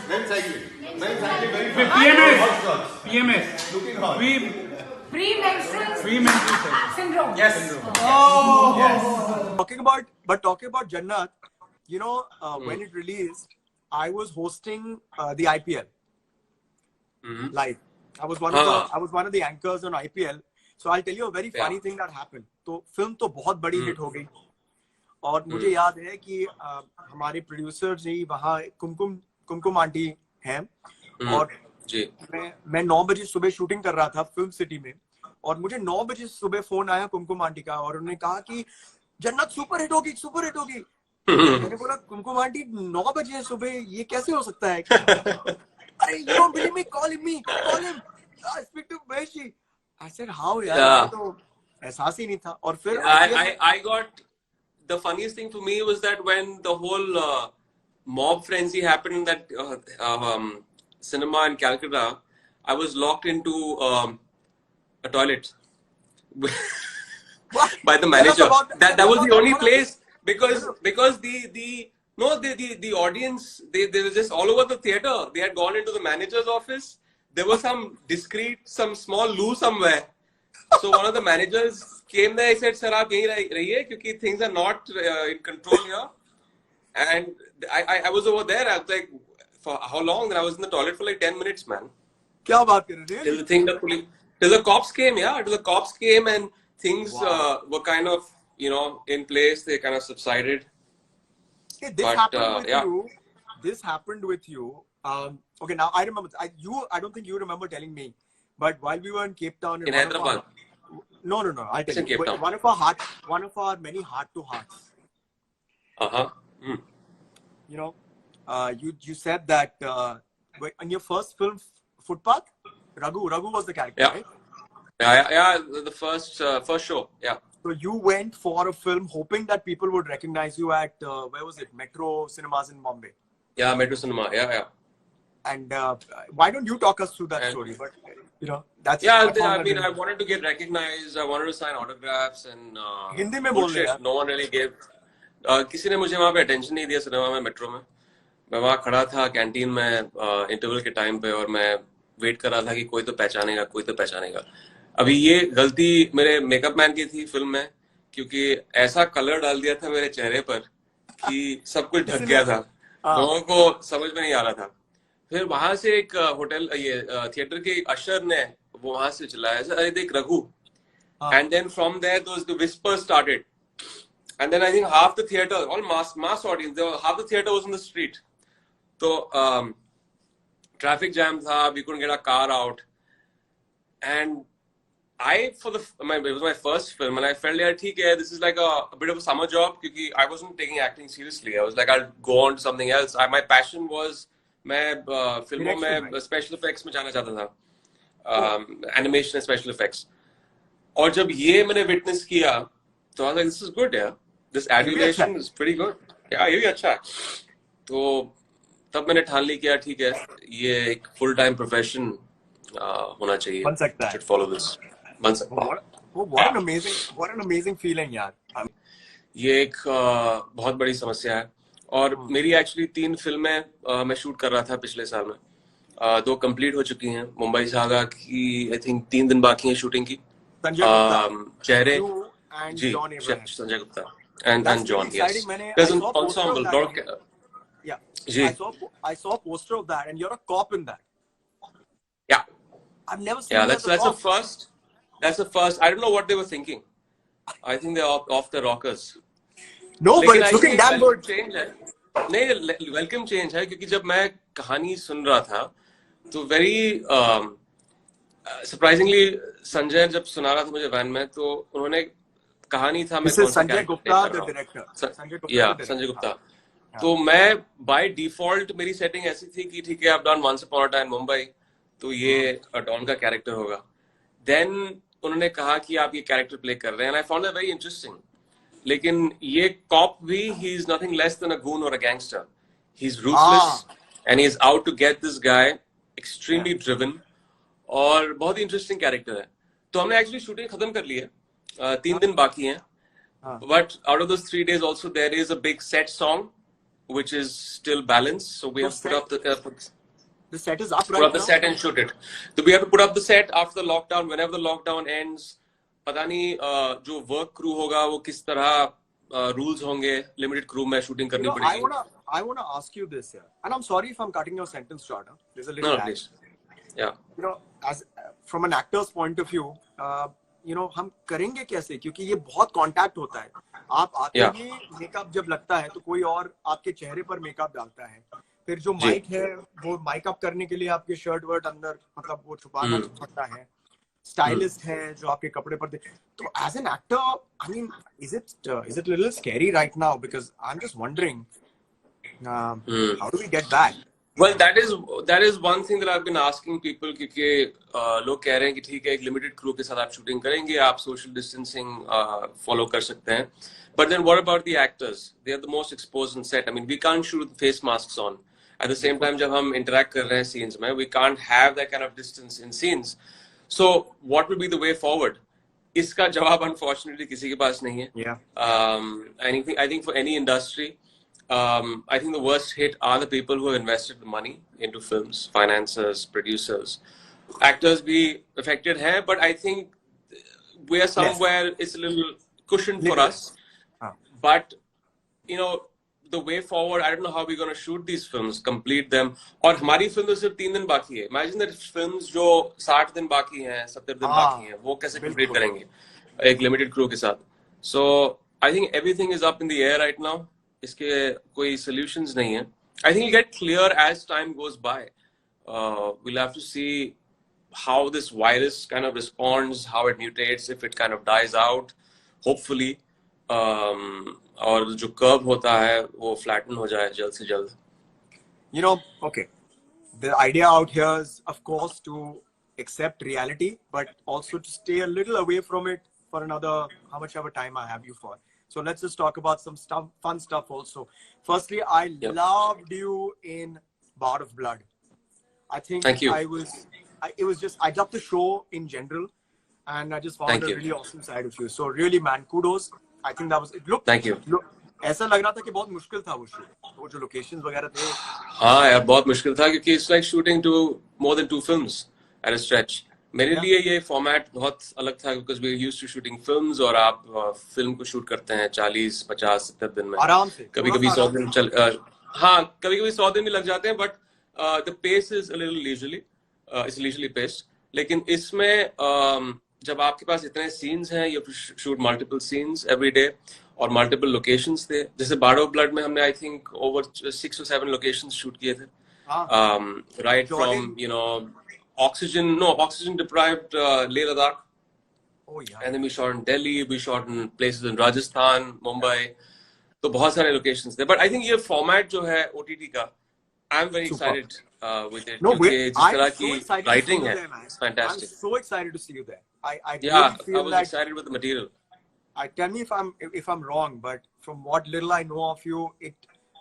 Men cycling. Men cycling very fast. PMS. Hot shots. PMS. Looking hot. Premenstrual syndrome. Yes. Talking about Jannat, you know, when it released, I was hosting the IPL live. I was one of the anchors on IPL. So I'll tell you a very funny thing that happened. तो film तो बहुत बड़ी hit हो गई और मुझे याद है कि हमारे प्रोड्यूसर जी वहाँ कुमकुम आंटी हैं और मैं 9 बजे सुबह शूटिंग कर रहा था फिल्म सिटी में और मुझे 9 बजे सुबह फोन आया कुमकुम आंटी का और उन्होंने कहा कि जन्नत सुपर हिट होगी मैंने बोला कुमकुम आंटी 9 बजे सुबह ये कैसे हो सकता है अरे you don't believe me, call him, I speak to Meshi. I said how यार तो एहसास ही नहीं था और फिर I got the funniest thing for me was that when the whole mob frenzy happened in that cinema in Calcutta, I was locked into a toilet by the manager. That was the only place because the audience they were just all over the theater. They had gone into the manager's office. There was some small loo somewhere. So one of the managers came there. He said, "Sir, आप यहीं रहिए क्योंकि things are not in control here." And I was over there. I was like, for how long? Then I was in the toilet for like 10 minutes, man. क्या बात कर रहे Till the cops came, till the cops came and things were kind of, in place. They kind of subsided. Okay, this happened with you. Okay, now I remember. I don't think you remember telling me, but while we were in Cape Town, in Hyderabad. No. I tell you, one of our many heart-to-hearts. You know, you said that in your first film, Footpath, Raghu was the character, right? Yeah, the first show, yeah. So you went for a film hoping that people would recognize you at where was it? Metro Cinemas in Bombay. Yeah, Metro Cinema. Yeah. And why don't you talk us through that story? But that's I wanted to get recognized. I wanted to sign autographs and Hindi में बोल रहे हैं. No one really gave. किसी ने मुझे वहाँ पे attention नहीं दिया सिनेमा में मेट्रो में. मैं वहाँ खड़ा था कैंटीन में इंटरवल के टाइम पे और मैं वेट कर रहा था कि कोई तो पहचानेगा. अभी ये गलती मेरे मेकअप मैन की थी फिल्म में क्योंकि ऐसा कलर डाल दिया था मेरे चेहरे पर कि सब कुछ ढक गया था. लोगों को समझ में नहीं आ रहा था. फिर वहां से एक होटल थिएटर के अशर ने वो वहां से चलाया अरे देख Raghu and then from there the whisper started and then I think half the theatre all mass audience half the theatre was in the street. तो ट्रैफिक जैम था. We couldn't get a car out and it was my first film and I felt like ठीक है, this is like a bit of a summer job क्योंकि I wasn't taking acting seriously. I was like I'll go on to something else. My passion was मैं फिल्मों में special effects में जाना चाहता था, animation and special effects. और जब ये मैंने witness किया तो I was like this is good, yeah. This adulation is pretty good. Yeah, ये भी अच्छा है. तो तब मैंने ठान ली किया ठीक है ये एक full time profession होना चाहिए. बन सकता है. Should follow this. What an amazing feeling यार. ये एक बहुत बड़ी समस्या है और मेरी एक्चुअली 3 फिल्में मैं शूट कर रहा था पिछले साल में. 2 कंप्लीट हो चुकी हैं. मुंबई सागा की आई थिंक 3 दिन बाकी हैं शूटिंग की. चेहरे जी Sanjay Gupta and John. Yes. There's an ensemble. I saw a poster of that and you're a cop in that. Yeah. I've never seen that. That's the first. That's the first. I don't know what they were thinking. I think they're off the rockers. No, but it's looking damn good. Change है. नहीं, welcome change है क्योंकि जब मैं कहानी सुन रहा था तो very surprisingly संजय जब सुना रहा था मुझे वैन में तो उन्होंने कहानी था. मैं संजय गुप्ता the director. संजय गुप्ता. तो मैं by default मेरी setting ऐसी थी कि ठीक है I've done Once Upon a Time Mumbai तो ये डॉन का कैरेक्टर होगा. Then उन्होंने कहा कि आप ये कैरेक्टर प्ले कर रहे हैं and I found that very interesting. लेकिन ये कॉप भी he is nothing less than a goon or a gangster. He's ruthless and he is out to get this guy. Extremely driven और बहुत ही interesting character है. तो हमने actually shooting खत्म कर ली है. 3 दिन बाकी हैं. But out of those 3 days also there is a big set song which is still balanced. So we have to put up the set is up put right up the now. set and shoot it. So we have to put up the set after the lockdown. Whenever the lockdown ends, पता नहीं जो work crew होगा वो किस तरह rules होंगे. Limited crew में shooting करनी पड़ेगी. I wanna ask you this here, and I'm sorry if I'm cutting your sentence short. There's a little No, lag. please. Yeah. You know, as from an actor's point of view, you know, हम करेंगे कैसे, क्योंकि ये बहुत contact होता है. आप आते ही मेकअप जब लगता है तो कोई और आपके चेहरे पर मेकअप डालता है, फिर जो माइक है वो माइक अप करने के लिए आपके शर्ट वर्ट अंदर मतलब वो छुपाना पड़ता है, स्टाइलिस्ट है जो आपके कपड़े पर तो as an actor I mean is it little scary right now, because I am just wondering how do we get back. Well, that is one thing that I've been asking people क्योंकि लोग कह रहे हैं कि ठीक है एक limited crew के साथ आप शूटिंग करेंगे, आप सोशल डिस्टेंसिंग फॉलो कर सकते हैं, but then what about the actors? They are the most exposed on set. I mean, we can't shoot with face masks on. At the same time, जब हम interact कर रहे हैं scenes में, we can't have that kind of distance in scenes. So, what will be the way forward? इसका जवाब unfortunately किसी के पास नहीं है. Yeah. I think for any industry, I think the worst hit are the people who have invested the money into films, financiers, producers. Actors be affected hai, but I think we are somewhere, it's a little cushioned for us. But, you know, the way forward, I don't know how we're going to shoot these films, complete them. और हमारी film तो सिर्फ 3 दिन बाकी है. Imagine that films जो 60 दिन बाकी हैं, 70 दिन बाकी हैं, वो कैसे complete करेंगे एक limited crew के साथ. So, I think everything is up in the air right now. इसके कोई solutions नहीं है. I think it'll get clear as time goes by. We'll have to see how this virus kind of responds, how it mutates, if it kind of dies out, hopefully. और जो curve होता है वो flatten हो जाए जल्द से जल्द. You know, okay. The idea out here is, of course, to accept reality, but also to stay a little away from it for another, how much ever time I have you for. So let's just talk about some stuff, fun stuff also. Firstly, I loved you in Bar of Blood. I think Thank you. it was just, I loved the show in general, and I just found a really awesome side of you. So really, man, kudos. I think that was, it looked, Thank you. ऐसा लग रहा था कि बहुत मुश्किल था वो show, वो जो locations वगैरह थे. हाँ यार बहुत मुश्किल था क्योंकि it's like shooting more than 2 films at a stretch. मेरे लिए ये फॉर्मेट बहुत अलग था because we used to shooting films और आप फिल्म को शूट करते हैं 40, 50, 70 दिन में आराम से. कभी-कभी 100 दिन कभी-कभी 100 दिन भी लग जाते हैं, but the pace is a little leisurely paced. लेकिन इसमें जब आपके पास इतने scenes हैं, you have to shoot multiple scenes every day और multiple locations थे. जैसे Bar of Blood में हमने I think over 6 or 7 locations shoot किए थे. Right from, you know, oxygen deprived Leh Ladakh. Oh yeah. And then we shot in Delhi, we shot in places in Rajasthan, Mumbai. तो बहुत सारे locations थे. But I think ये format जो है OTT का, I'm very excited with it. No, जिस तरह I'm की so excited writing to see है, you there, man. it's fantastic. I'm so excited to see you there. I Yeah, really feel I was excited with the material. Tell me if I'm wrong, but from what little I know of you,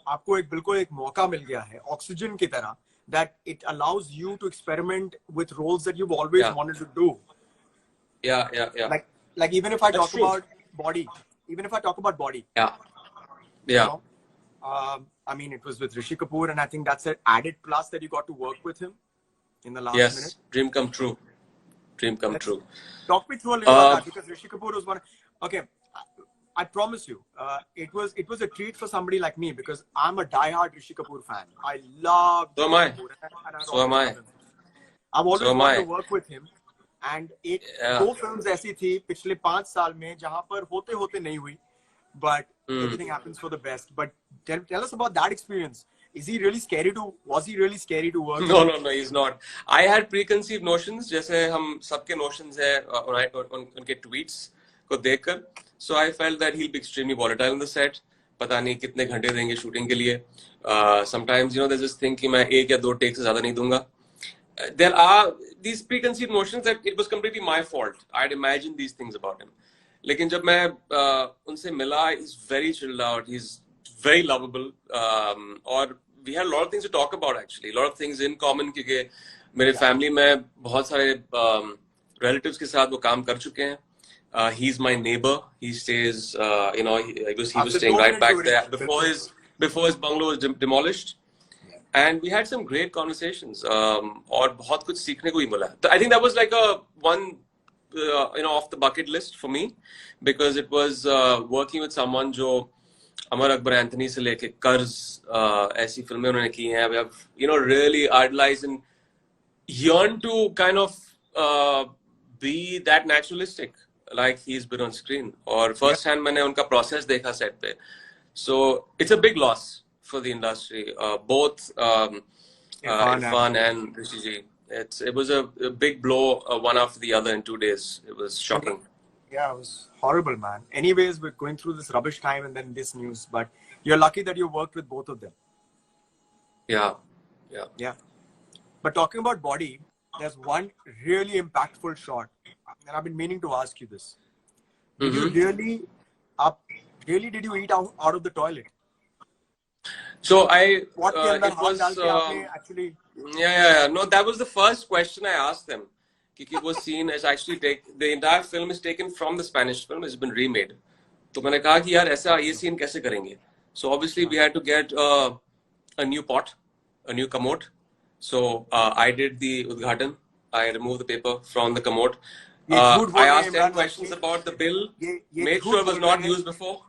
आपको एक बिल्कुल एक मौका मिल गया है Oxygen की तरह, that it allows you to experiment with roles that you've always wanted to do. Yeah. Like even if I talk about body. Yeah. You know, I mean, it was with Rishi Kapoor, and I think that's an added plus that you got to work with him in the last minute. Yes, dream come true. Talk me through a little about that, because Rishi Kapoor was one. Okay, I promise you, it was a treat for somebody like me, because I'm a diehard Rishi Kapoor fan. I love. So am I. So am I. I've always wanted to work with him, and दो films ऐसी थी पिछले 5 साल में जहाँ पर होते नहीं हुई, but everything happens for the best. But tell us about that experience. Was he really scary to work with? No, he's not. I had preconceived notions, जैसे हम सबके notions है उनके tweets को देखकर. So I felt that he'll be extremely volatile on the set. पता नहीं कितने घंटे देंगे shooting के लिए. Sometimes, you know, there's this thing कि मैं 1 या 2 takes से ज़्यादा नहीं दूंगा. There are these preconceived notions that it was completely my fault. I'd imagined these things about him. लेकिन जब मैं उनसे मिला, he's very chilled out. He's very lovable. और we had a lot of things to talk about actually. A lot of things in common क्योंकि मेरे family में बहुत सारे relatives के साथ वो काम कर चुके हैं. He's my neighbor. He stays, you know, he was staying right back there before his bungalow was demolished. And we had some great conversations. और बहुत कुछ सीखने को ही मिला. I think that was like a one, off the bucket list for me, because it was working with someone जो Amar Akbar Anthony से लेके कर्ज ऐसी फिल्में उन्होंने की हैं. We have really idolized and yearn to kind of be that naturalistic like he's been on screen. और first hand मैंने उनका process देखा set पे. So it's a big loss for the industry. Both Irfan and Rishi ji. It was a big blow, one after the other in 2 days. It was shocking. Yeah, it was horrible, man. Anyways, we're going through this rubbish time and then this news, but you're lucky that you worked with both of them. Yeah. But talking about body, there's one really impactful shot, and I've been meaning to ask you this. Did you really did you eat out of the toilet? So What it was actually? Yeah. No, that was the first question I asked them. It was seen as actually the entire film is taken from the Spanish film. It's been remade. तो मैंने कहा कि यार ऐसा ये scene कैसे करेंगे? So obviously we had to get a new pot, a new commode. So I did the udghatan. I removed the paper from the commode. I asked 10 questions about the bill. Made sure it was not used before.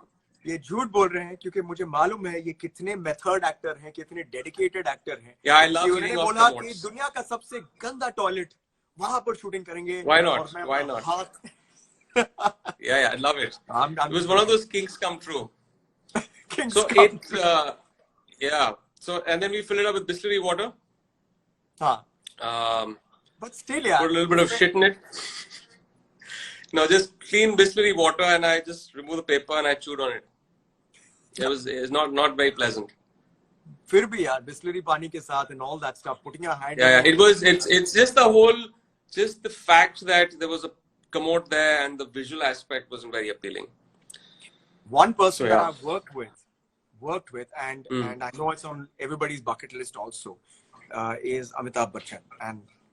ये झूठ बोल रहे हैं क्योंकि मुझे मालूम है ये कितने मेथड एक्टर हैं, कितने डेडिकेटेड एक्टर हैं. Yeah, I love उन्होंने बोला कि दुनिया का सबसे गंदा टॉयलेट वहां पर शूटिंग करेंगे. Why not? Yeah, I love it. It was one of those kinks come true. So and then we fill it up with distillery water. But still, yeah. Put a little bit of shit in it. No, just clean distillery water, and I just remove the paper and I chewed on it. It's not very pleasant. फिर भी यार distillery पानी के साथ and all that stuff, putting your hand. Yeah. It's just the fact that there was a commode there and the visual aspect wasn't very appealing. One person that I've worked with, and I know it's on everybody's bucket list also, is Amitabh Bachchan,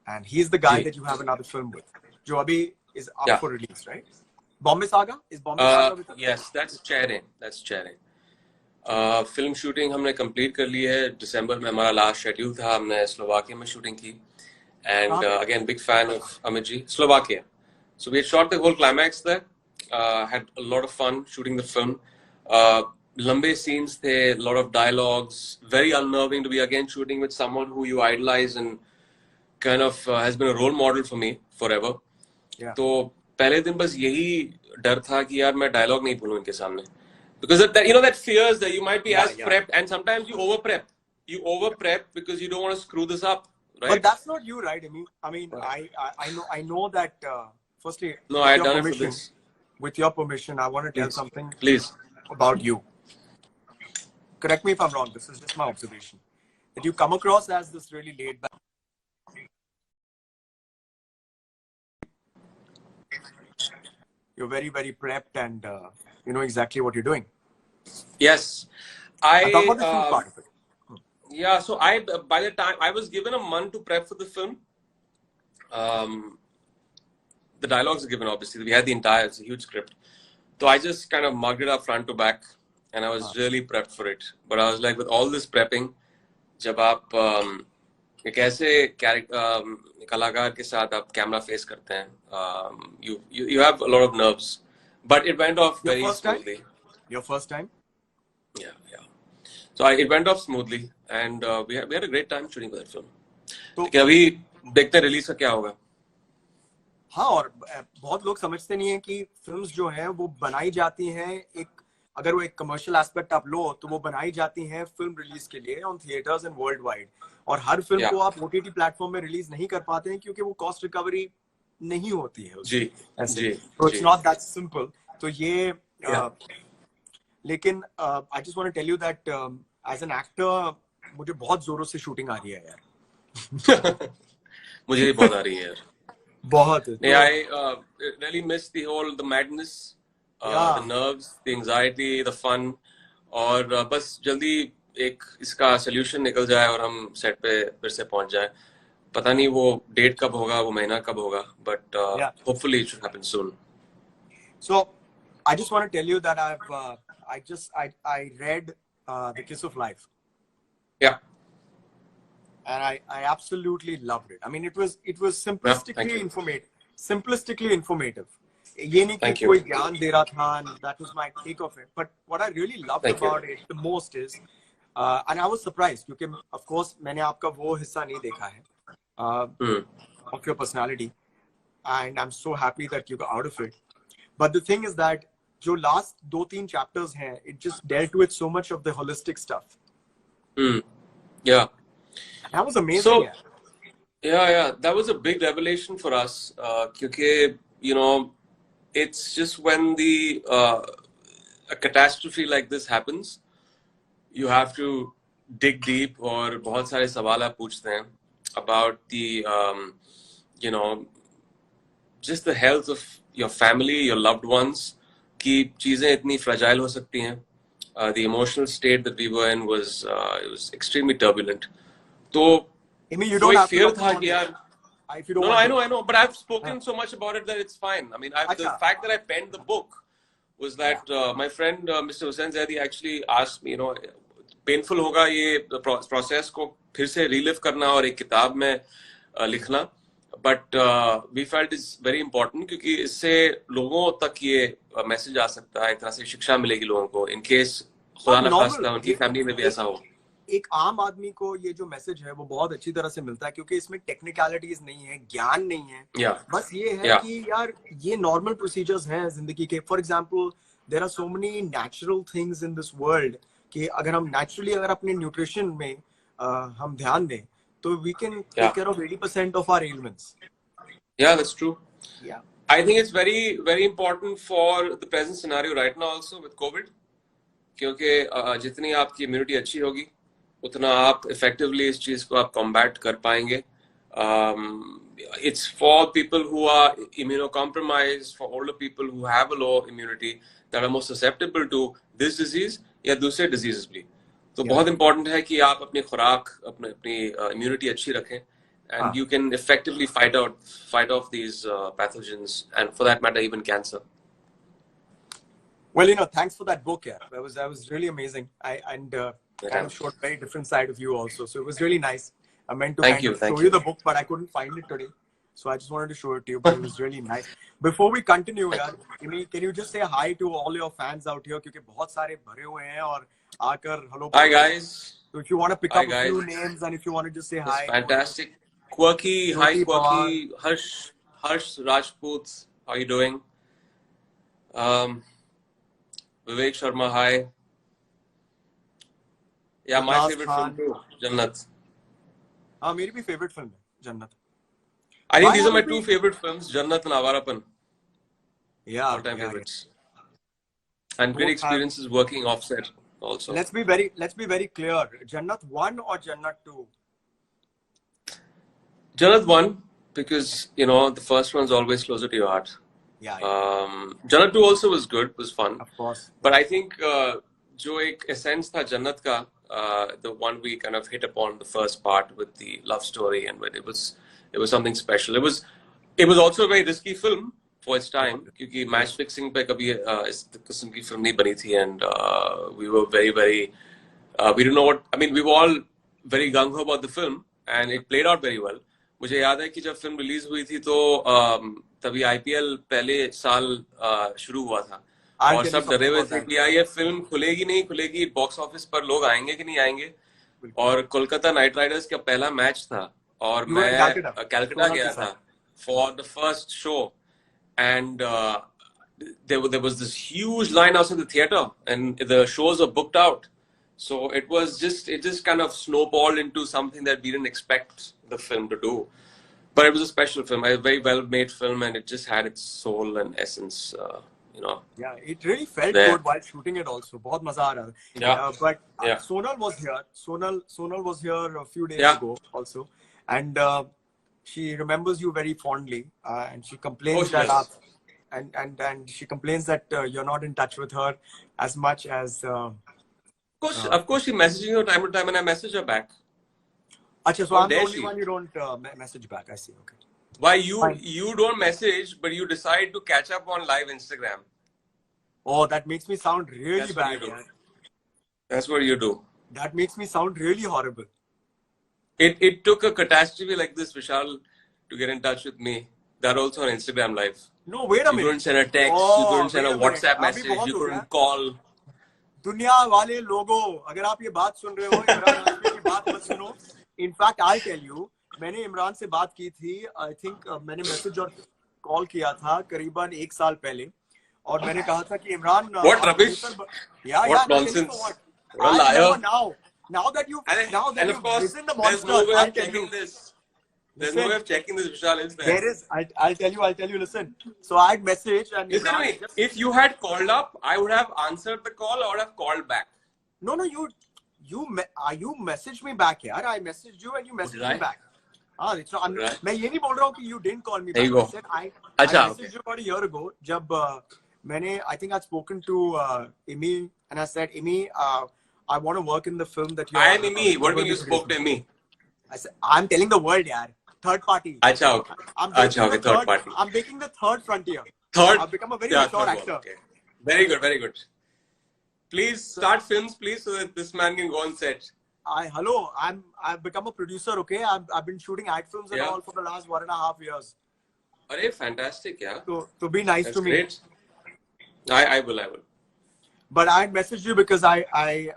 and he's the guy that you have another film with, जो अभी is up for release, right? Bombay Saga? Is Bombay Saga with us? Yes, that's Chehre. Film shooting हमने complete कर ली है. दिसंबर में हमारा last schedule था. हमने Slovakia में शूटिंग की. And again, big fan of Amit ji. Slovakia. So we had shot the whole climax there. Had a lot of fun shooting the film. Lambe scenes the, a lot of dialogues. Very unnerving to be again shooting with someone who you idolize and kind of has been a role model for me forever. Yeah. तो पहले दिन बस यही डर था कि यार मैं डायलॉग नहीं बोलूं इनके सामने. Because that fears that you might be as prepped, and sometimes you over prep because you don't want to screw this up, right? But that's not you, right? I mean, I know that. Firstly, no, I done it for this. With your permission, I want to tell something. Please. About you. Correct me if I'm wrong. This is just my observation. That you come across as this really laid back. You're very, very prepped, and you know exactly what you're doing. Yes, I thought about the food part of it. Yeah, so by the time I was given a month to prep for the film, the dialogues are given. Obviously, we had it's a huge script, so I just kind of mugged it up front to back, and I was really prepped for it. But I was like, with all this prepping, जब आप एक ऐसे कलाकार के साथ आप camera face करते हैं, you have a lot of nerves, but it went off very smoothly. Your first time? Yeah. So it went off smoothly, and we had a great time shooting that film. तो अभी देखते हैं release का क्या होगा. हाँ, और बहुत लोग समझते नहीं है कि फिल्म्स जो हैं वो बनाई जाती हैं अगर वो एक कमर्शियल एस्पेक्ट आप लो तो वो बनाई जाती हैं फिल्म रिलीज के लिए on theatres and world wide, और हर फिल्म को आप ओटीटी प्लेटफॉर्म में रिलीज नहीं कर पाते हैं क्योंकि वो कॉस्ट रिकवरी नहीं होती है. जी. तो इट्स नॉट दैट सिंपल. तो ये लेकिन I just want to tell you that as an actor मुझे बहुत जोरों से शूटिंग आ रही है यार. मुझे भी बहुत आ रही है यार. बहुत. I really miss the madness, the nerves, the anxiety, the fun, और बस जल्दी एक इसका सोल्यूशन निकल जाए और हम सेट पे फिर से पहुंच जाए. पता नहीं वो डेट कब होगा, वो महीना कब होगा, but hopefully it should happen soon. So I just want to tell you that I read The Kiss of Life. Yeah. And I absolutely loved it. I mean, it was simplistically informative. ये नहीं कि Thank you. कोई ज्ञान दे रहा था, and that was my take of it. But what I really loved Thank you. about it the most is, and I was surprised क्योंकि of course मैंने आपका वो हिस्सा नहीं देखा है of your personality, and I'm so happy that you got out of it. But the thing is that जो last 2-3 chapters हैं, it just dealt with so much of the holistic stuff. Yeah. That was amazing. So, yeah. yeah, that was a big revelation for us. Because, you know, it's just when a catastrophe like this happens, you have to dig deep और बहुत सारे सवाल आप पूछते हैं about the, you know, just the health of your family, your loved ones, कि चीजें इतनी fragile हो सकती हैं. The emotional state that we were in was it was extremely turbulent. तो you don't have fear to था कि यार, if you don't no, want I know, but I've spoken so much about it that it's fine. I mean, the fact that I penned the book was that my friend Mr. Hussain Zaidi actually asked me, you know, painful होगा ये process को फिर से relive करना और एक किताब में लिखना, but we felt it's very important क्योंकि इससे लोगों तक ये message आ सकता है, एक तरह से शिक्षा मिलेगी लोगों को in case खुदा न खास्ता उनकी family में भी ऐसा हो. एक आम आदमी को ये जो मैसेज है वो बहुत अच्छी तरह से मिलता है क्योंकि इसमें टेक्निकलिटीज नहीं है, ज्ञान नहीं है, बस ये है कि यार ये नॉर्मल प्रोसीजर्स हैं जिंदगी के. For example there are so many natural things in this world कि अगर हम नेचुरली अगर अपने न्यूट्रिशन में हम ध्यान दें तो we can take care of 80% of our elements. Yeah, that's true. Yeah, I think it's very important for the present scenario right now also with COVID, क्योंकि जितनी आपकी इम्यूनिटी अच्छी होगी उतना आप इफेक्टिवली इस चीज को आप कॉम्बैट कर पाएंगे. It's for people who are immunocompromised, for older people who have a low immunity that are more susceptible to this disease या दूसरे diseases भी. तो बहुत important है कि आप अपनी खुराक अपनी immunity अच्छी रखें, and you can effectively fight off these pathogens, and for that matter even cancer. Well, you know, thanks for that book. Yeah, that was really amazing. Kind of showed a very different side of you also. So it was really nice. I meant to show you the book, but I couldn't find it today. So I just wanted to show it to you, but it was really nice. Before we continue, can you just say hi to all your fans out here? क्योंकि बहुत सारे भरे हुए हैं और आकर hello. Hi guys. So if you want to pick up a few names and if you want to just say hi. Fantastic. Quirky, hi Quirky, Harsh Rajput, how are you doing? Vivek Sharma, hi. Yeah, my favorite film too, Jannat. मेरी भी favorite film है, Jannat. I think these are my two favorite films, Jannat and Avarapan. Yeah, all-time favorites. And great experiences working offset also. Let's be very clear. Jannat 1 or Jannat 2? Jannat 1, because you know the first one's always closer to your heart. Yeah. Jannat 2 also was good, was fun. Of course. But I think जो एक essence था Jannat का, the one we kind of hit upon the first part with the love story, and when it was something special. It was also a very risky film for its time, क्योंकि match fixing पे कभी इस किस्म की film नहीं बनी थी, and we were very we didn't know what. I mean, we were all very gung ho about the film, and it played out very well. मुझे याद है कि जब फिल्म रिलीज हुई थी तो तभी IPL पहले साल शुरू हुआ था और सब डरे हुए थे कि यार ये फिल्म खुलेगी नहीं खुलेगी, बॉक्स ऑफिस पर लोग आएंगे कि नहीं आएंगे. और कोलकाता नाइट राइडर्स का पहला मैच था और मैं कैलकाटा गया था for the first show, and there was this huge line outside the theater and the shows were booked out. So it just kind of snowballed into something that we didn't expect the film to do. But it was a special film, a very well-made film, and it just had its soul and essence, you know. Yeah, it really felt good while shooting it also. बहुत मजा आ रहा था. Yeah. But Sonal was here. Sonal was here a few days ago also, and she remembers you very fondly, and she complains and she complains that you're not in touch with her as much as. Of course, she messages you time to time, and I message her back. Achha, so I'm the only one you don't message back. I see. Okay. Why you don't message, but you decide to catch up on live Instagram? Oh, that makes me sound really bad. That's what you do. That makes me sound really horrible. It took a catastrophe like this, Vishal, to get in touch with me. That also on Instagram Live. No, wait a minute. You couldn't send a text. Oh, you couldn't send a wait a WhatsApp minute. message. अभी बहुत You हो गया। couldn't call. दुनिया वाले लोगों, अगर आप ये बात सुन रहे हो, इमरान हाशमी की बात मत सुनो. In fact, I'll tell you, मैंने इमरान से बात की थी. I think मैंने मैसेज और कॉल किया था करीबन 1 साल पहले, और मैंने कहा था कि Imran. What rubbish? Yeah, what nonsense? What a liar. Now that you've risen the there's monster, no way I'll of tell checking you. this. There's no way of checking this, Vishal, is there? There is. I'll tell you. Listen. So I had messaged and. Listen to me. If you had called up, I would have answered the call. I would have called back. No, you messaged me back, yaar. I messaged you and you messaged me back. It's not. मैं ये नहीं बोल रहा हूँ कि you didn't call me back. There you go. I said I messaged you about a year ago. जब मैंने I think I'd spoken to Amy and I said, Amy, I want to work in the film that you. I am Amy. What do you mean you spoke to Amy? I said, I'm telling the world, yaar. Third party. Acha, okay. Third party. I'm making the third frontier. Third. I've become a very mature actor. Okay. Very good, very good. Please start films, please, so that this man can go on set. I've become a producer, okay? I've been shooting ad films and all for the last 1.5 years. Arey, fantastic, yeah. So be nice That's to me. Great. I will. But I had messaged you because I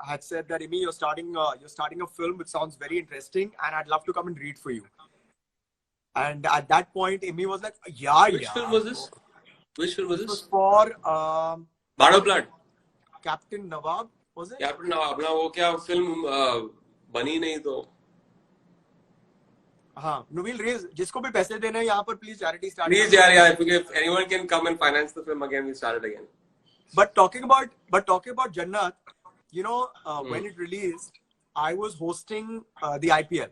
had said that, Amy, you're starting a film which sounds very interesting, and I'd love to come and read for you. And at that point, Amy was like, Which film was this? Which film was this? It was for Bard of Blood. Captain Nawab, was it? Captain Nawab. Now, वो क्या film बनी नहीं तो? हाँ, Nubeel raise जिसको भी पैसे देना है यहाँ पर please charity start. Please, yeah. If anyone can come and finance the film again, we start it again. But talking about Jannat, you know, when it released, I was hosting the IPL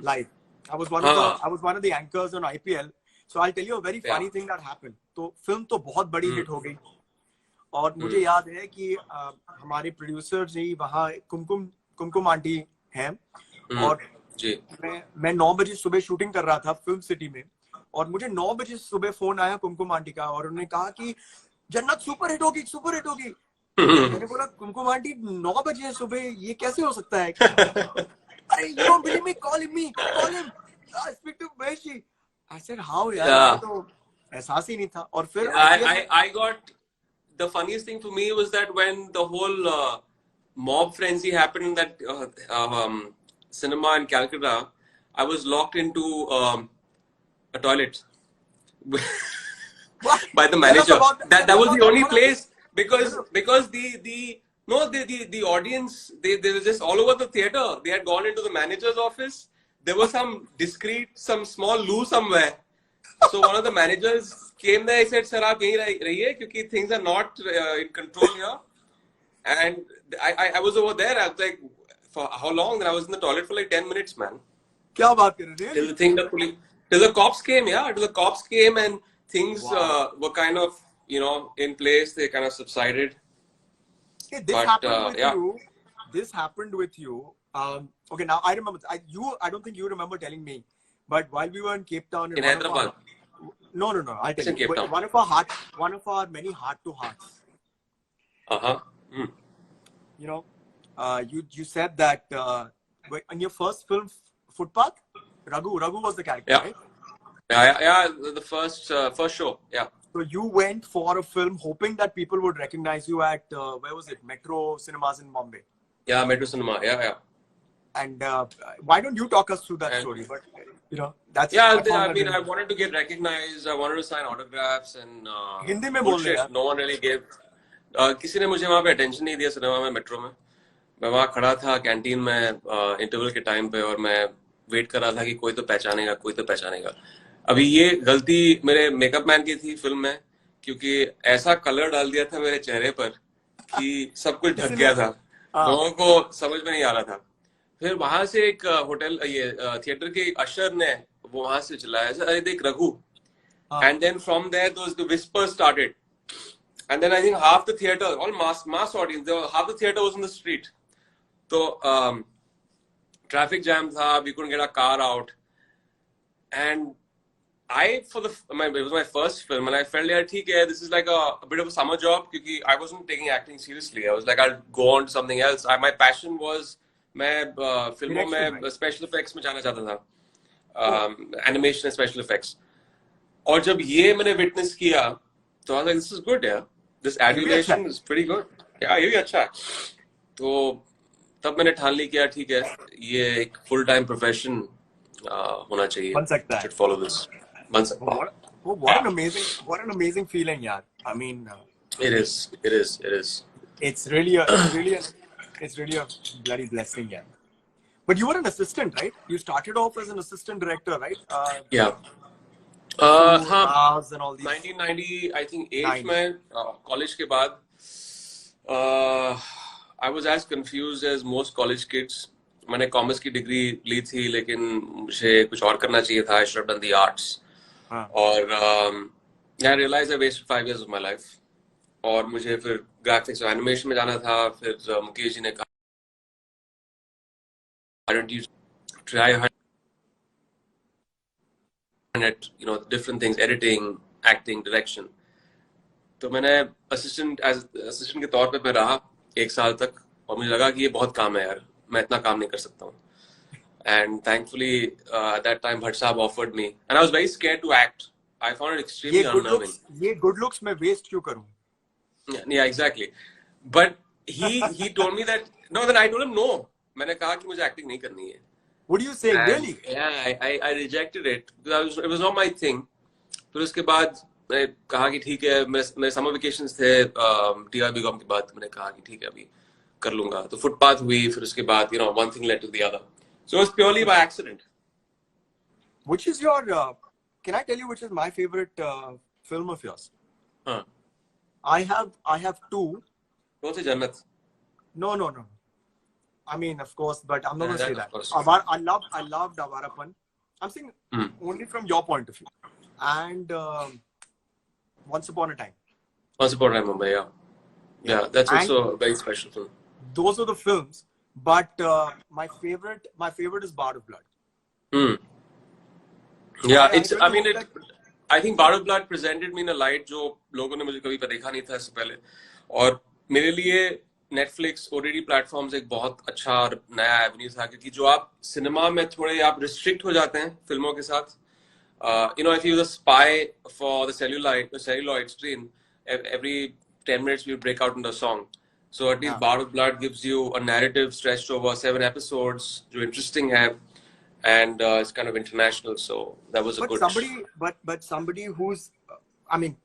live. I was one of the anchors on IPL. So I'll tell you a very funny thing that happened. तो film तो बहुत बड़ी hit हो गई, और मुझे याद है कि हमारे producers ही वहाँ कुमकुम आंटी हैं, और मैं 9 बजे सुबह शूटिंग कर रहा था फिल्म सिटी में, और मुझे 9 बजे सुबह फोन आया कुमकुम आंटी का, और उन्होंने कहा कि जन्नत सुपर हिट होगी. मैंने बोला कुमकुम आंटी 9 बजे सुबह ये कैसे हो सकता है? अरे you don't believe me? Call him. I speak to Meshi. I said how यार, तो एहसास ही नहीं था. और फिर I got the funniest thing for me was that when the whole mob frenzy happened in that cinema in Calcutta, I was locked into a toilet by the manager. That was the only place, because the audience, they were just all over the theater. They had gone into the manager's office. There was some small loo somewhere. So one of the managers came there. He said, "Sir, आप यहीं रहिए क्योंकि things are not in control here." And I was over there. I was like, for how long? Then I was in the toilet for like 10 minutes, man. क्या बात कर रहे हैं? Till the cops came, Till the cops came and things were kind of, in place. They kind of subsided. Okay, this happened with you. Okay, now I remember. I don't think you remember telling me, but while we were in Cape Town, in Hyderabad. No. I tell you, one of our many heart-to-hearts. You said that in your first film, Footpath, Raghu was the character, right? Yeah, the first show, yeah. So you went for a film hoping that people would recognize you at where was it? Metro Cinemas in Bombay. Yeah, Metro Cinema, yeah. And why don't you talk us through that story? But that's I wanted to get recognized. I wanted to sign autographs and Hindi में बोल रहे हैं. No one really gave. किसी ने मुझे वहाँ पे attention नहीं दिया सिनेमा में, मेट्रो में. मैं वहाँ खड़ा था कैंटीन में इंटरवल के टाइम पे, और मैं वेट कर रहा था कि कोई तो पहचानेगा. अभी ये गलती मेरे मेकअप मैन की थी फिल्म में, क्योंकि ऐसा कलर डाल दिया था मेरे चेहरे पर कि सब कुछ ढक गया था. लोगों को समझ में नहीं आ रहा था. फिर वहां से एक होटल थिएटर के अशर ने वो वहां से चलाया, अरे देख Raghu. And then from there the whisper started, and then I think half the theater, all mass audience, half the theater was in the street. तो ट्रैफिक जैम था, we couldn't get a car out, and it was my first film, and I felt yeah, ठीक है, this is like a bit of a summer job क्योंकि I wasn't taking acting seriously. I was like, I'll go on to something else. My passion was मैं फिल्मों में special effects में जाना चाहता था, animation and special effects. और जब ये मैंने witness किया, तो I was like, this is good, yeah. This adulation is pretty good. Yeah, ये भी अच्छा है. तो तब मैंने ठान ली कि यार ठीक है, ये एक full time profession होना चाहिए. बन सकता है. Should follow this. What an amazing feeling, yaar. I mean, it is. It's really a bloody blessing, yeah. But you were an assistant, right? You started off as an assistant director, right? Yeah. हाँ. And all these. 1990, I think 8 में college के बाद, I was as confused as most college kids. मैंने commerce की degree ली थी, लेकिन मुझे कुछ और करना चाहिए था. I should have done the arts. और I realized I wasted 5 years of my life. और मुझे फिर ग्राफिक्स और एनिमेशन में जाना था. फिर मुकेश जी ने कहा, why don't you try at different things, editing, acting, direction. तो मैंने असिस्टेंट के तौर पे मैं रहा 1 साल तक, और मुझे लगा कि ये बहुत काम है यार, मैं इतना काम नहीं कर सकता हूँ. And thankfully, at that time, Bhatt Saab offered me, and I was very scared to act. I found it extremely unnerving. ये good looks मैं waste क्यों करूँ? Yeah, exactly. But he told me that no. Then I told him no. मैंने कहा कि मुझे acting नहीं करनी है. What do you say? And, really? Yeah, I rejected it because it was not my thing. फिर उसके बाद मैं कहा कि ठीक है, मेरे समर वेकेशंस थे TRB के बाद. मैंने कहा कि ठीक है, अभी कर लूंगा. तो फुटपाथ हुई, फिर उसके बाद one thing led to the other. So it was purely by accident. Which is your? Can I tell you which is my favorite film of yours? Huh. I have 2. कौन सी जन्नत? No. I mean, of course, but I'm not going to say that. I loved Avarapan. I'm saying only from your point of view. And Once Upon a Time. Once Upon a Time, Mumbai, yeah. Yeah, that's also a very special film. Those are the films, but my favorite is Bard of Blood. Yeah, I think Bard of Blood presented me in a light जो लोगों ने मुझे कभी देखा नहीं था इससे पहले. और मेरे लिए Netflix OTT platforms एक बहुत अच्छा और नया एवेन्यू था, क्योंकि जो आप सिनेमा में थोड़े आप रिस्ट्रिक्ट हो जाते हैं फिल्मों के साथ. If you use a spy for the celluloid screen, every 10 minutes we break out into a song. So at least Bard of Blood gives you a narrative stretched over 7 episodes, जो interesting है, and it's kind of international. So that was a good. But somebody who's, I mean,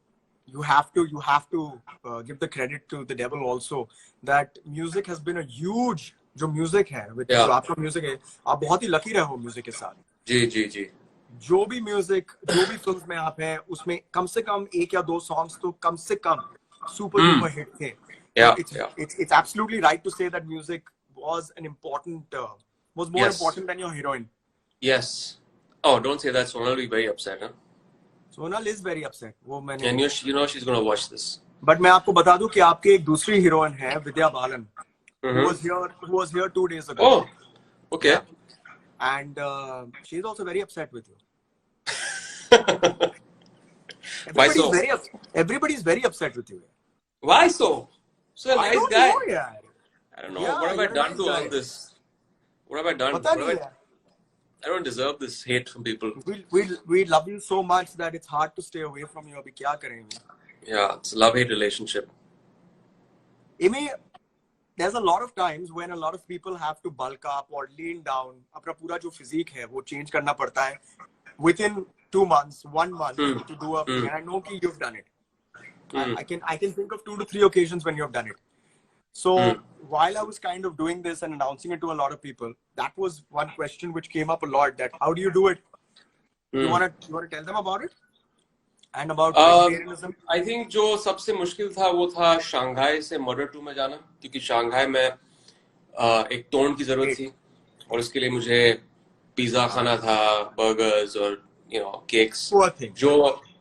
you have to give the credit to the devil also, that music has been a huge, जो music है, जो आपका music है, आप बहुत ही lucky रहे हो music के साथ. जी. जो भी म्यूजिक, जो भी फिल्म्स में आप हैं, उसमें कम से कम 1 या 2 सॉन्ग्स तो कम से कम सुपर डुपर हिट थे. It's absolutely right to say that music was more important than your heroine. Yes. Oh, don't say that. Sonal will be very upset, huh? Sonal is very upset. वो मैंने. And she's going to watch this. But मैं आपको बता दूं कि आपके एक दूसरी हीरोइन है, Vidya Balan, who was here 2 days ago. Oh, okay. Yeah. And she's also very upset with you. Everybody's very upset with you. Why so? So a nice guy. I don't know. What have I done to all this? What have I done? I don't deserve this hate from people. We love you so much that it's hard to stay away from you. अभी क्या करेंगे? Yeah, it's a love-hate relationship. Amy, there's a lot of times when a lot of people have to bulk up or lean down. अपना पूरा जो physique है वो change करना पड़ता है within 2 months, 1 month to do a thing. And I know कि you've done it. I can think of 2 to 3 occasions when you've done it. So while I was kind of doing this and announcing it to a lot of people, that was one question which came up a lot. That how do you do it? You wanna tell them about it and about vegetarianism? I think जो सबसे मुश्किल था वो था Shanghai से murder 2 में जाना, क्योंकि शंघाई में एक टोन की जरूरत थी, और उसके लिए मुझे पिज्जा खाना था, बर्गर्स और केक्स. जो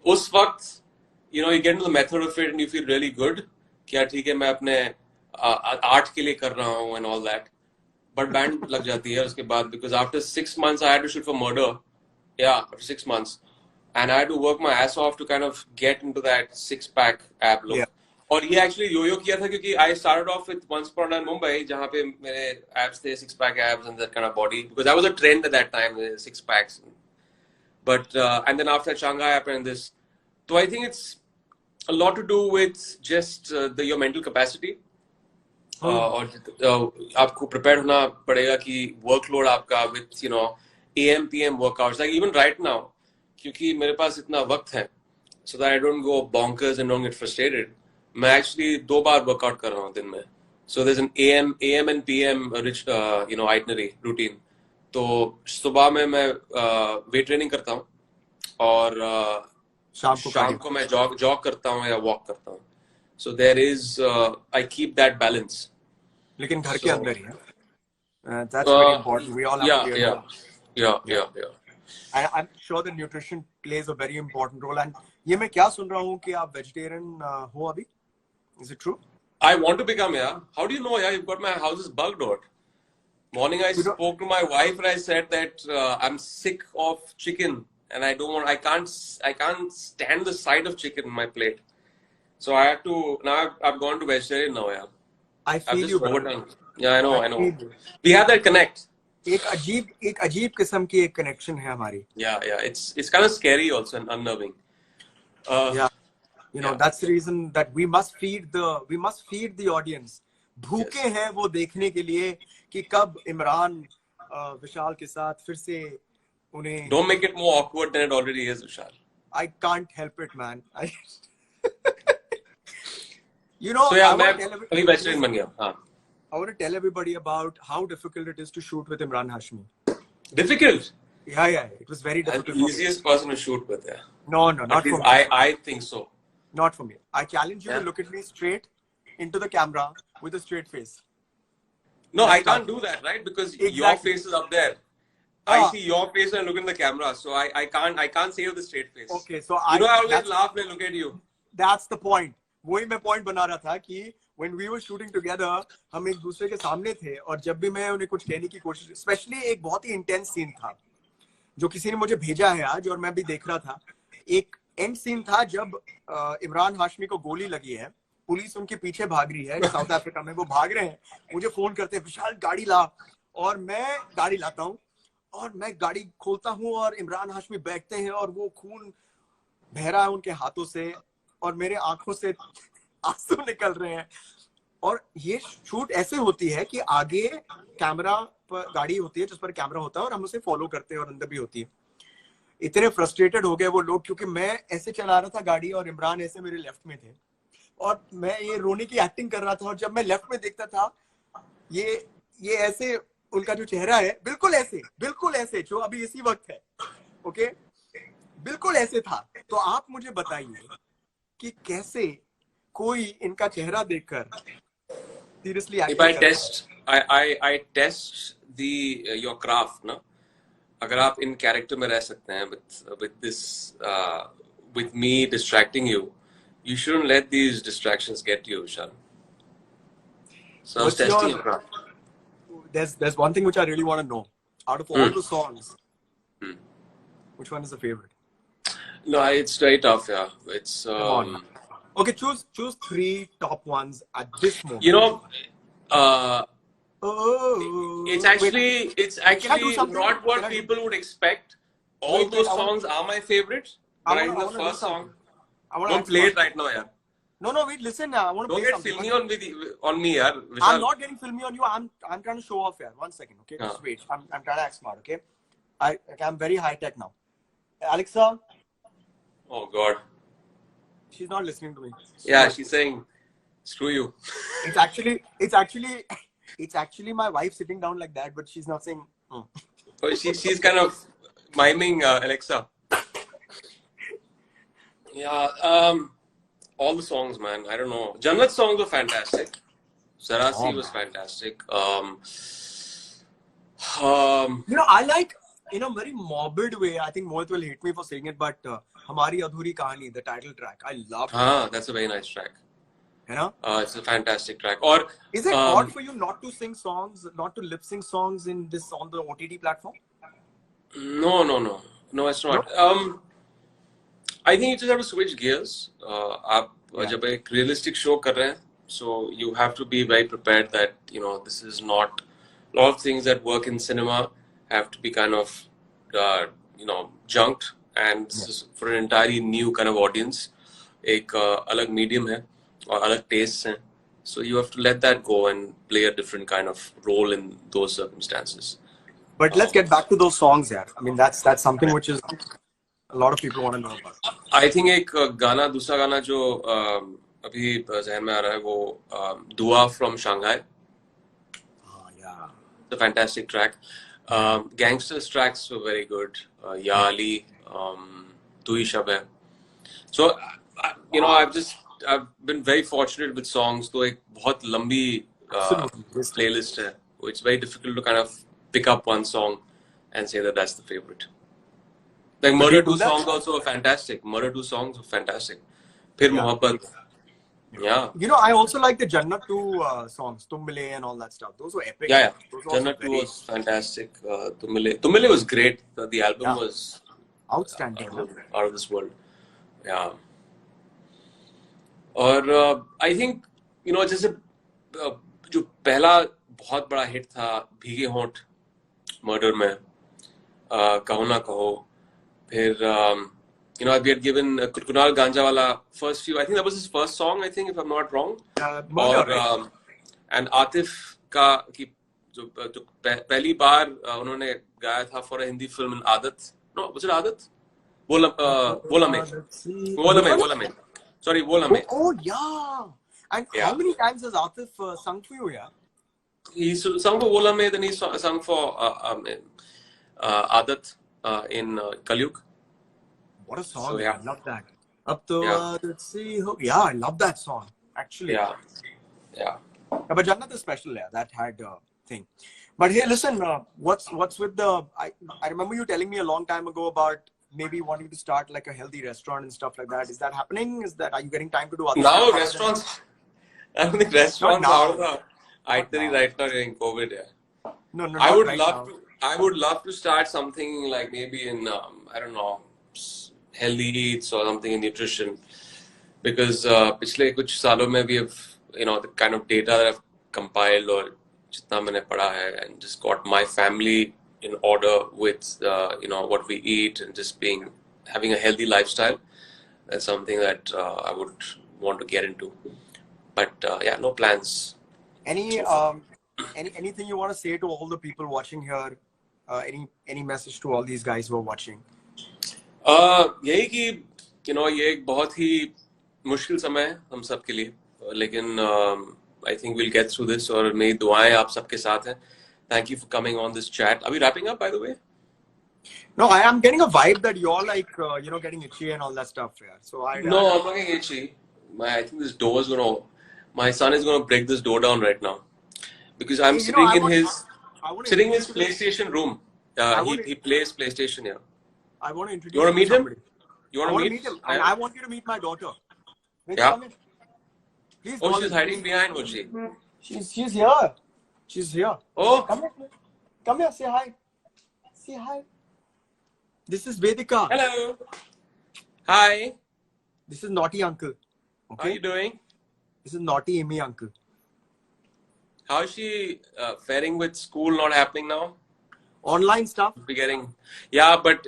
उस वक्त you get into the method of it and you feel really good कि यार ठीक है, मैं अपने आर्ट के लिए कर रहा हूँ and all that, but band लग जाती है उसके बाद, because after 6 months I had to shoot for murder. Yeah, after 6 months and I had to work my ass off to kind of get into that six-pack ab look. Yeah. और ये actually yo-yo किया था क्योंकि I started off with Once Upon a Time Mumbai जहाँ पे मेरे abs थे, six-pack abs and that kind of body, because that was a trend at that time, six packs. But and then after Shanghai happened this, so I think it's a lot to do with just your mental capacity. और आपको prepared होना पड़ेगा कि workload आपका with AM PM workouts, like even right now, क्योंकि मेरे पास इतना वक्त है, so that I don't go bonkers and don't get frustrated. मैं actually 2 बार workout कर रहा हूँ दिन में. So there's an AM and PM rich itinerary routine. तो सुबह में मैं weight training करता हूँ और शाम को मैं jog करता हूँ या walk करता हूँ. So there is I keep that balance. लेकिन घर के अंदर ही है. That's very important. We all have to do that. Yeah. I'm sure the nutrition plays a very important role. And ये मैं क्या सुन रहा हूँ कि आप vegetarian हो अभी? Is it true? I want to become, yeah. How do you know, yeah? You've got my house is bugged out. Morning I spoke to my wife and I said that I'm sick of chicken and I can't stand the sight of chicken in my plate. So I have to, now I've gone to vegetarian now, yeah. I feel you, brother. Yeah, I know. We have that connect. एक अजीब किस्म की एक connection है हमारी. Yeah. It's kind of scary also and unnerving. Yeah. That's the reason that we must feed the audience. भूखे हैं वो देखने के लिए कि कब इमरान विशाल के साथ फिर से उन्हें. Don't make it more awkward than it already is, Vishal. I can't help it, man. So yeah, मैं अभी vegetarian बन गया. हाँ. I want to tell everybody about how difficult it is to shoot with Imran Hashmi. Difficult? Yeah. It was very difficult. I'm the easiest person to shoot with, yeah. No, not for me. I think so. Not for me. I challenge you to look at me straight into the camera with a straight face. No, I can't do that, right? Because your face is up there. I see your face and look in the camera, so I can't say you with a straight face. Okay, so I always laugh when I look at you. That's the point. वही मैं point बना रहा था कि when we were shooting together, हम एक दूसरे के सामने थे और जब भी मैं उन्हें कुछ कहने की कोशिश, especially एक बहुत ही intense scene था जो किसी ने मुझे भेजा है आज और मैं भी देख रहा था. एक एंड सीन था जब इमरान हाशमी को गोली लगी है, पुलिस उनके पीछे भाग रही है, साउथ अफ्रीका में वो भाग रहे हैं, मुझे फोन करते हैं विशाल गाड़ी ला, और मैं गाड़ी लाता हूँ और मैं गाड़ी खोलता हूँ और इमरान हाशमी बैठते हैं और वो खून बह रहा है उनके हाथों से और मेरे आंखों से आंसू निकल रहे हैं. और ये शूट ऐसे होती है कि आगे कैमरा पर गाड़ी होती है जिस पर कैमरा होता है और हम उसे फॉलो करते हैं और अंदर भी होती है. इतने फ्रस्ट्रेटेड हो गए वो लोग क्योंकि मैं ऐसे चला रहा था गाड़ी और इमरान ऐसे मेरे लेफ्ट में थे और मैं ये रोने की एक्टिंग कर रहा था और जब मैं लेफ्ट में देखता था ये ऐसे उनका जो चेहरा है बिल्कुल ऐसे जो अभी इसी वक्त है. ओके, बिल्कुल ऐसे था. तो आप मुझे बताइए कि कैसे कोई इनका चेहरा देखकर seriously I test your craft, ना. अगर आप इन कैरेक्टर में रह सकते हैं with me distracting you, you shouldn't let these distractions get you, Vishal. So I was testing your craft. There's one thing which I really want to know. Out of all the songs, which one is the favorite? No, it's very tough, yeah. It's okay. Choose 3 top ones at this moment. It's actually not what people would expect. All those songs are my favorites. But I think the first song. Don't play it right now, yeah. No, wait, listen now. I want to play something. Don't get filmy on me, yeah. I'm not getting filmy on you. I'm trying to show off here. 1 second, okay? Just wait. I'm trying to act smart, okay? I'm very high tech now. Alexa. Oh God. She's not listening to me. Yeah, she's saying, "Screw you." It's actually my wife sitting down like that, but she's not saying. Oh, she's kind of miming Alexa. Yeah, all the songs, man. I don't know. Jannat's songs were fantastic. Zarasi was fantastic. I like, in a very morbid way. I think Mohit will hate me for saying it, but Hamari Adhuri Kahani, the title track, I love it. That's a very nice track. You know? It's a fantastic track. Or is it odd for you not to sing songs, not to lip sync songs on the OTT platform? No, it's not. No? I think you just have to switch gears. आप जब एक realistic show कर रहे हैं, so you have to be very prepared that this is not a lot of things that work in cinema have to be kind of junked, and this is for an entirely new kind of audience. एक अलग medium है और अलग tastes हैं, so you have to let that go and play a different kind of role in those circumstances. But let's get back to those songs, yeah. I mean, that's something which is a lot of people want to know about. I think एक दूसरा गाना जो अभी ज़हन में आ रहा है वो Dua from Shanghai. Yeah. It's a fantastic track. Gangsters tracks were very good. Ya Ali, Tu Hi Shab Hai. So I've been very fortunate with songs. तो एक बहुत लंबी playlist है. So it's very difficult to kind of pick up one song and say that that's the favorite. Like Murder 2 songs also are fantastic. Murder 2 songs are fantastic. Phir Mohabbat. Yeah. I also like the Jannat 2 songs, Tum Mile and all that stuff. Those were epic. Yeah. Jannat 2 was fantastic. Tum Mile was great. The album was outstanding. Out of this world. Yeah. और I think जैसे जो पहला बहुत बड़ा hit था भीगे होंठ murder में, कहो ना कहो, फिर we had given Kunal Ganjawala first few. I think that was his first song. I think, if I'm not wrong. और and Atif का की जो पहली बार उन्होंने गाया था for a Hindi film in Aadat. No, was it Aadat? Bolame. Sorry, Bolame. Oh yeah. And how many times has Atif sung for you? Yeah. He sung for Bolame, then he sung for Aadat in Kalyug. What a song! So, I love that. Up to yeah, I love that song. Actually, yeah. But Jannat is special. Yeah, that had a thing. But hey, listen, what's with the? I remember you telling me a long time ago about maybe wanting to start like a healthy restaurant and stuff like that. Is that happening? Are you getting time to do other now stuff? Restaurants? I don't think restaurants are out of the itinerary right now during COVID. Yeah. No. I would love to start something like maybe in I don't know, healthy eats or something in nutrition, because पिछले कुछ सालों में we have the kind of data that I've compiled और जितना मैंने पढ़ा है, and just got my family in order with what we eat and just having a healthy lifestyle. That's something that I would want to get into, but no plans. Anything you want to say to all the people watching here? Any message to all these guys who are watching? यही कि ये एक बहुत ही मुश्किल समय है हम सब के लिए, लेकिन I think we'll get through this, और मेरी दुआएं आप सबके साथ हैं. Thank you for coming on this chat. Are we wrapping up, by the way? No, I am getting a vibe that you're like getting itchy and all that stuff. Yeah. So I'm not getting itchy. I think this door is my son is gonna break this door down right now, because I'm sitting in his PlayStation room. He plays PlayStation here. I want to introduce you. Want to meet somebody. him? You want to meet him? And I want you to meet my daughter. Yeah. Please. Oh, she's hiding behind, was she? She's here. She's here. Oh. Come here. Say hi. Say hi. This is Vedika. Hello. Hi. This is Naughty Uncle. Okay. How are you doing? This is Naughty Amy Uncle. How is she faring with school not happening now? Online stuff. But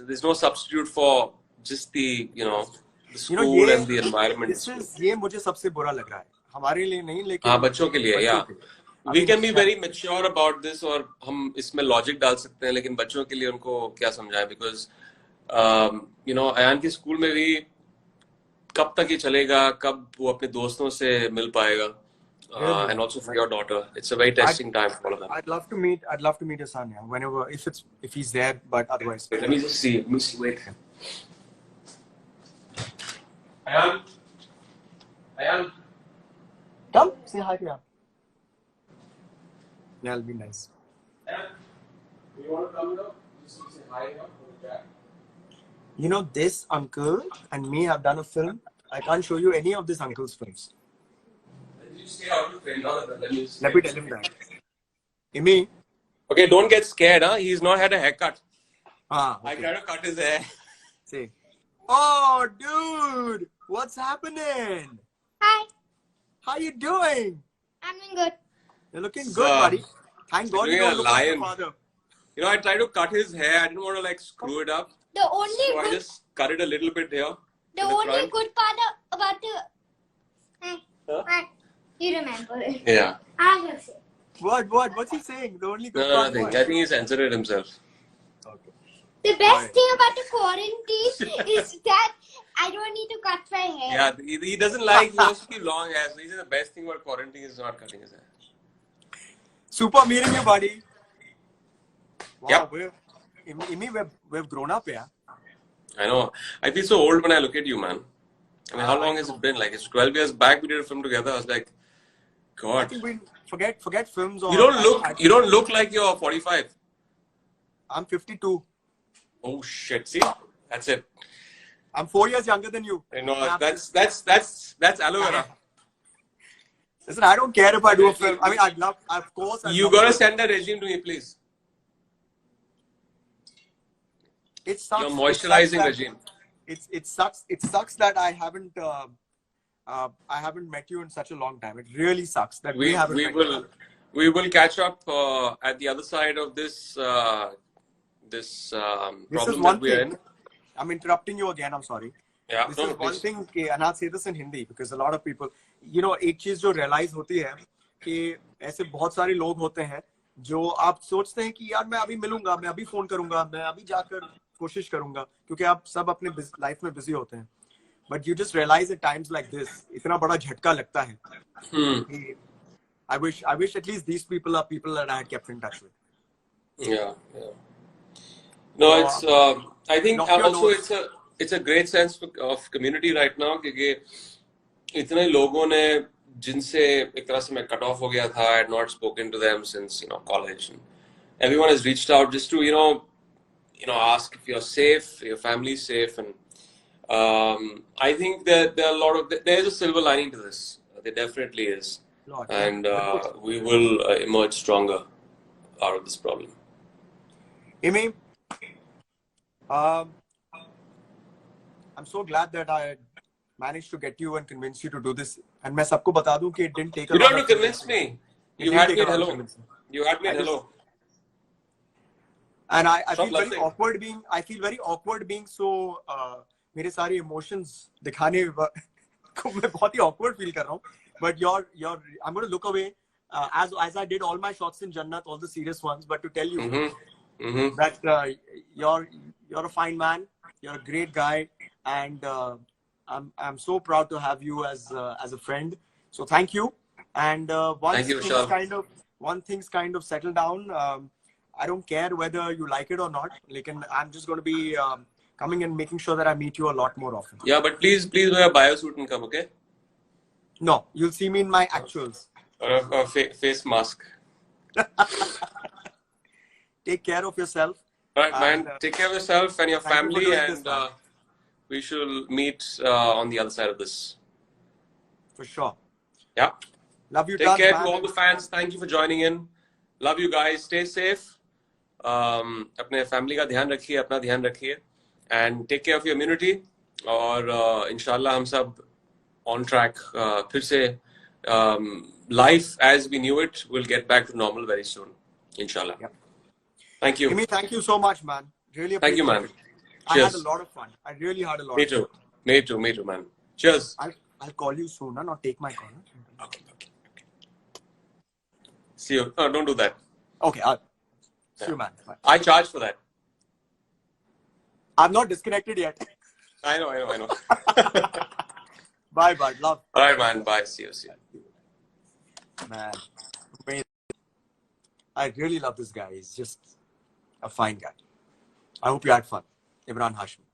there's no substitute for just the the school and the environment. ये मुझे सबसे बुरा लग रहा है. हमारे लिए नहीं, लेकिन हाँ, बच्चों के लिए. We can be very mature about this, और हम इसमें logic डाल सकते हैं, लेकिन बच्चों के लिए उनको क्या समझाएं, because अयान के स्कूल में भी कब तक ये चलेगा, कब वो अपने दोस्तों से मिल पाएगा. And also for your daughter, it's a very testing time for all of them. I'd love to meet your son, yeah, whenever, if he's there, but otherwise. Wait, let me see. Wait. Ayan. Come, say hi to him. Yeah, it'll be nice. Ayan, you want to come now? Just say hi here. This uncle and me have done a film. I can't show you any of this uncle's films. Let me tell him that. Amy. Okay, don't get scared, huh? He's not had a haircut. Okay. I gotta cut his hair. See. Oh, dude, what's happening? Hi, How you doing? I'm doing good. You're looking So, good, buddy. Thank God you doing a don't look like your lion. father. You know, I tried to cut his hair. I didn't want to like screw it up. The only So I good, just cut it a little bit here. the in the only front. good part about the. Hi, Huh? hi. You remember it? Yeah. I will say. What's he saying? The only good No, part. nothing. what? I think he censored it himself. Okay. The best thing about the quarantine is that I don't need to cut my hair. Yeah, he doesn't like, he wants to keep long hair. So he said the best thing about quarantine is not cutting his hair. Super meeting you, buddy. Wow, Yep. we've grown up, yeah. I know. I feel so old when I look at you, man. I mean, how long has it been? Like, it's 12 years back we did a film together. I was like, I God. think we forget films. Or You don't look like you're 45. I'm 52. Oh shit! See, that's it. I'm 4 years younger than you. You know, that's aloe vera. Listen, I don't care if I do a film. I mean, of course. You gotta send that regime to me, please. It sucks. Your moisturizing that, regime. It sucks. It sucks that I haven't met you in such a long time. It really sucks that we haven't. We will catch up at the other side of this This problem is one that we're thing. in. I'm interrupting you again. I'm sorry. Yeah. This No, is one please. thing. And I'll say this in Hindi because a lot of people, you know, एक चीज जो realize होती है कि ऐसे बहुत सारे लोग होते हैं जो आप सोचते हैं कि यार मैं अभी मिलूंगा, मैं अभी फोन करूंगा, मैं अभी जाकर कोशिश करूंगा क्योंकि आप सब अपने लाइफ में बिजी होते हैं. But you just realize at times like this, इतना बड़ा झटका लगता है. I wish at least these people are people that I had kept in touch with. Yeah. No, it's. I think knock your also it's a great sense of community right now क्योंकि इतने लोगों ने जिनसे एक तरह से मैं cut off हो गया था. I had not spoken to them since college. And everyone has reached out just to ask if you're safe, your family's safe, and I think that there's a silver lining to this. There definitely is. And we will emerge stronger out of this problem. Amy, I'm so glad that I managed to get you and convince you to do this. And मैं सबको बता दूं कि it didn't take a You lot don't have to convince me. You had me at hello. You had me at hello. And I feel Stop very laughing. awkward being. I feel very awkward being so. मेरे सारे emotions दिखाने को मैं बहुत ही awkward feel कर रहा हूँ. But I'm going to look away as I did all my shots in Jannat, all the serious ones. But to tell you that you're a fine man, you're a great guy, and I'm so proud to have you as a friend. So thank you. And once things kind of settle down, I don't care whether you like it or not. Like, I'm just going to be coming and making sure that I meet you a lot more often. Yeah, but please wear a biosuit and come, okay? No, you'll see me in my actuals. Or a face mask. Take care of yourself. All right, man. Take care of yourself and your thank you for family, doing this, and man. we shall meet on the other side of this. For sure. Yeah. Love you. Take tons, care man. to all the fans. Thank you for joining in. Love you guys. Stay safe. अपने family का ध्यान रखिए, अपना ध्यान रखिए, and take care of your immunity. और इंशाल्लाह हम सब on track. फिर से life as we knew it will get back to normal very soon. Inshallah. Yep. Thank you. Amy, thank you so much, man. Really appreciate Thank you, man. it. I Cheers. had a lot of fun. I really had a lot Me of fun. too. Me too, man. Cheers. I'll call you soon, huh? Not take my call. Huh? Okay. See you. No, don't do that. Okay, see you, man. Bye. I charge for that. I'm not disconnected yet. I know. Bye, bud. Love. All right, man. Bye. See you. Man, amazing. I really love this guy. He's just a fine guy. I hope you had fun. Imran Hashmi.